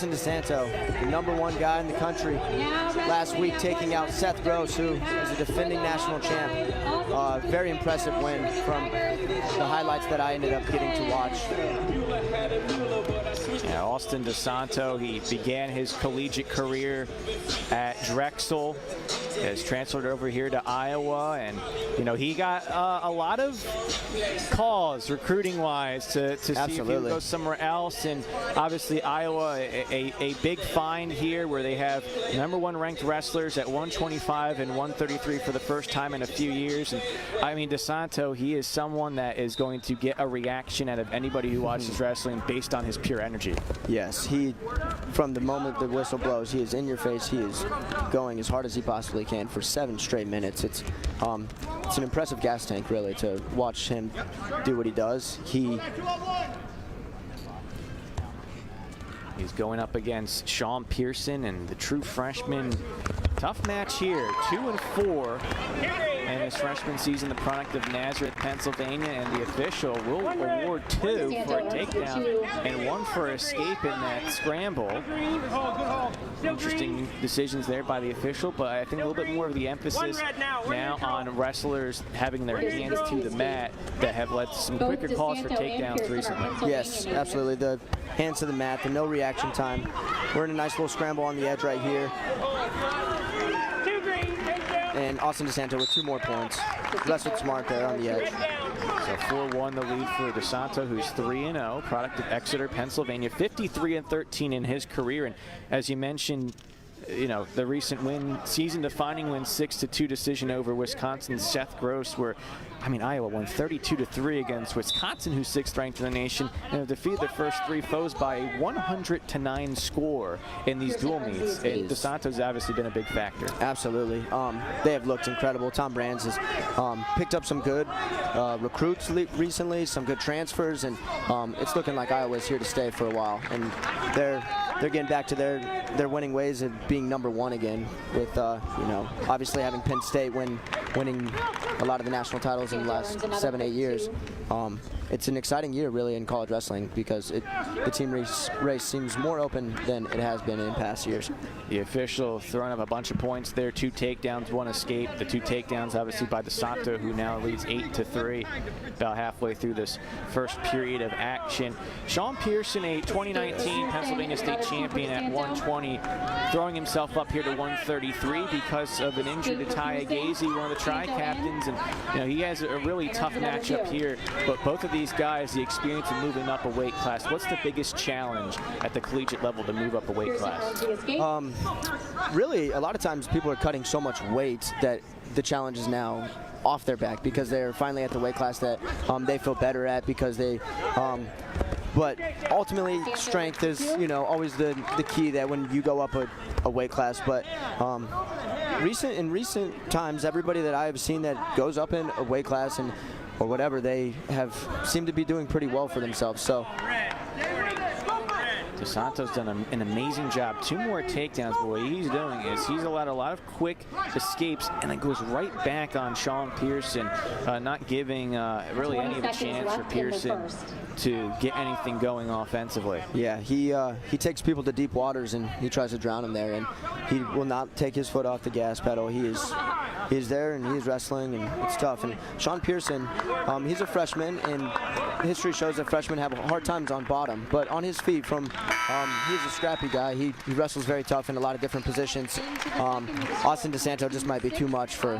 Desanto, the #1 guy in the country, last week taking out Seth Gross, who is a defending national champ. Very impressive win from the highlights that I ended up getting to watch. Yeah, Austin Desanto, he began his collegiate career at Drexel, has transferred over here to Iowa, and you know he got a lot of calls recruiting-wise to see if he would go somewhere else, and obviously Iowa a big find here where they have #1 ranked wrestlers at 125 and 133 for the first time in a few years. And I mean, Desanto, he is someone that is going to get a reaction out of anybody who watches wrestling based on his pure energy. Yes, he, from the moment the whistle blows, he is in your face. He is going as hard as he possibly can for 7 straight minutes. It's an impressive gas tank, really, to watch him do what he does. He's going up against Sean Pierson and the true freshman. Tough match here, 2-4 in his freshman season, the product of Nazareth, Pennsylvania, and the official will award 2 for a takedown and 1 for escape in that scramble. Interesting decisions there by the official, but I think a little bit more of the emphasis now on wrestlers having their hands to the mat that have led to some quicker calls for takedowns recently. Yes, absolutely. The hands to the mat, the no reaction time. We're in a nice little scramble on the edge right here. And Austin Desanto with 2 more points. Wrestled smart there on the edge. So 4-1 the lead for Desanto, who's 3-0, product of Exeter, Pennsylvania, 53-13 in his career. And as you mentioned, you know, the recent win, season-defining win, 6-2 decision over Wisconsin's Seth Gross, where, I mean, Iowa won 32-3 against Wisconsin, who's 6th ranked in the nation, and have defeated their first 3 foes by a 100-9 score in these dual meets. And Desanto's obviously been a big factor. Absolutely. They have looked incredible. Tom Brands has picked up some good recruits recently, some good transfers, and it's looking like Iowa's here to stay for a while. And they're getting back to their winning ways of being #1 again, with you know, obviously having Penn State winning a lot of the national titles in the last 7-8 years. It's an exciting year, really, in college wrestling, because the team race seems more open than it has been in past years. The official throwing up a bunch of points there, 2 takedowns, 1 escape. The 2 takedowns, obviously, by Desanto, who now leads 8-3, about halfway through this first period of action. Sean Pierson, a 2019 Pennsylvania State champion at 120, throwing himself up here to 133 because of an injury to Ty Agaze, one of the tri-captains, and you know he has a really tough matchup here. But both of these guys, the experience of moving up a weight class. What's the biggest challenge at the collegiate level to move up a weight class? Really, a lot of times people are cutting so much weight that the challenge is now off their back, because they're finally at the weight class that they feel better at, because they but ultimately strength is, you know, always the key that when you go up a weight class. But in recent times, everybody that I have seen that goes up in a weight class and or whatever, they have seemed to be doing pretty well for themselves. So Desanto's done an amazing job. 2 more takedowns, but what he's doing is he's allowed a lot of quick escapes and then goes right back on Sean Pierson, not giving really any of a chance for Pierson to get anything going offensively. Yeah, he takes people to deep waters and he tries to drown them there, and he will not take his foot off the gas pedal. He is there and he is wrestling, and it's tough. And Sean Pierson, he's a freshman, and history shows that freshmen have hard times on bottom, but on his feet, he's a scrappy guy. He wrestles very tough in a lot of different positions. Austin Desanto just might be too much for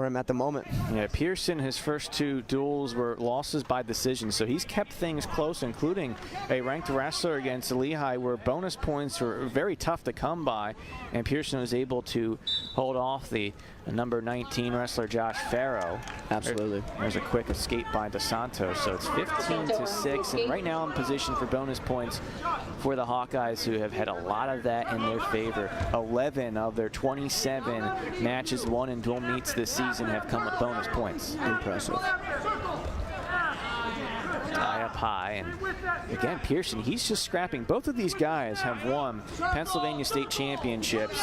him at the moment. Yeah, Pierson, his first 2 duels were losses by decision, so he's kept things close, including a ranked wrestler against Lehigh, where bonus points were very tough to come by, and Pierson was able to hold off the number 19 wrestler Josh Farrow. Absolutely. There's a quick escape by Desanto, so it's 15-6, and right now in position for bonus points for the Hawkeyes, who have had a lot of that in their favor. 11 of their 27 matches won in dual meets this season have come with bonus points. Impressive. Tie up high, and again, Pierson, he's just scrapping. Both of these guys have won Pennsylvania State championships,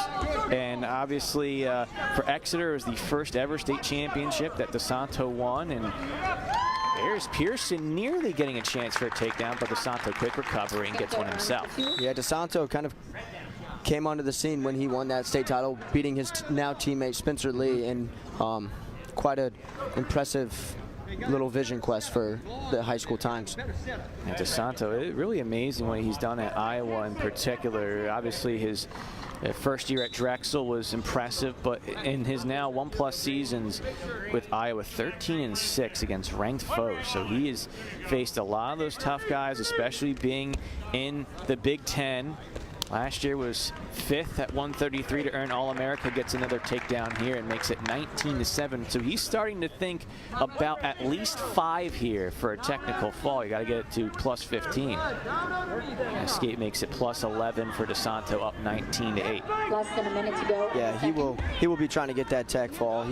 and obviously for Exeter, it was the first ever state championship that Desanto won, and There's Pierson nearly getting a chance for a takedown, but Desanto quick recovery and gets one himself. Yeah, Desanto kind of came onto the scene when he won that state title, beating his now teammate Spencer Lee in quite an impressive little vision quest for the high school times. And Desanto, really amazing what he's done at Iowa in particular. Obviously his first year at Drexel was impressive, but in his now 1+ seasons with Iowa, 13-6 against ranked foes. So he has faced a lot of those tough guys, especially being in the Big Ten. Last year was 5th at 133 to earn All-America, gets another takedown here and makes it 19-7. So he's starting to think about at least 5 here for a technical fall. You got to get it to +15. Escape makes it +11 for Desanto, up 19-8. Less than a minute to go. Yeah, he will be trying to get that tech fall.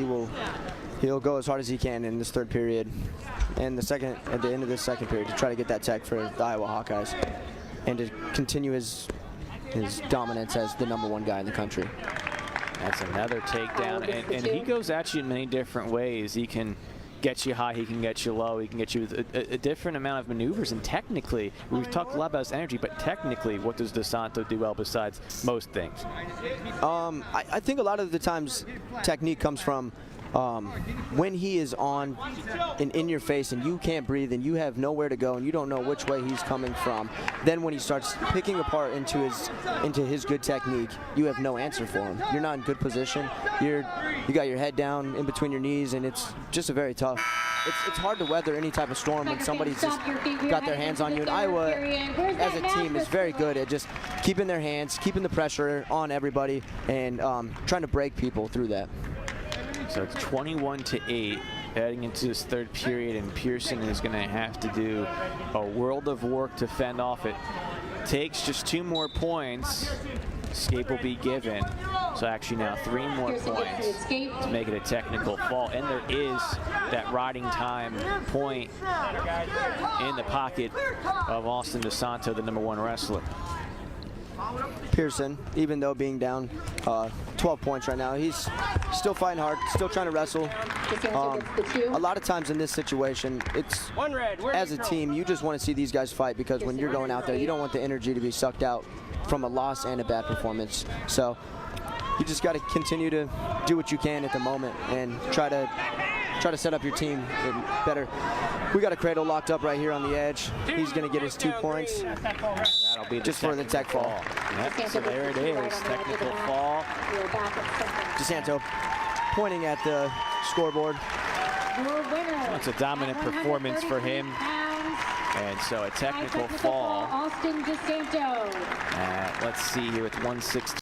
He'll go as hard as he can in this third period and at the end of this second period to try to get that tech for the Iowa Hawkeyes and to continue his dominance as the #1 guy in the country. That's another takedown, and he goes at you in many different ways. He can get you high, he can get you low, he can get you with a different amount of maneuvers. And technically, we've talked a lot about his energy, but technically, what does Desanto do well besides most things? I think a lot of the times technique comes from when he is on and in your face and you can't breathe and you have nowhere to go and you don't know which way he's coming from, then when he starts picking apart into his good technique, you have no answer for him. You're not in good position. You got your head down in between your knees, and it's just a very tough. It's hard to weather any type of storm when somebody's just got their hands on you. And Iowa, as a team, is very good at just keeping their hands, keeping the pressure on everybody, and trying to break people through that. So it's 21-8 heading into this third period, and Pierson is going to have to do a world of work to fend off it. Takes just 2 more points. Escape will be given. So actually now 3 more points to make it a technical fall. And there is that riding time point in the pocket of Austin Desanto, the #1 wrestler. Pierson, even though being down 12 points right now, he's still fighting hard, still trying to wrestle. A lot of times in this situation, it's as a team, you just want to see these guys fight, because when you're going out there, you don't want the energy to be sucked out from a loss and a bad performance. So you just got to continue to do what you can at the moment and try to set up your team better. We got a Cradle locked up right here on the edge. He's going to get his 2 points. That'll be just for the tech fall. Yep, so there it is, technical fall. Desanto pointing at the scoreboard. It's a dominant performance for him. And so a technical fall. Austin Desanto. Let's see here, it's 116.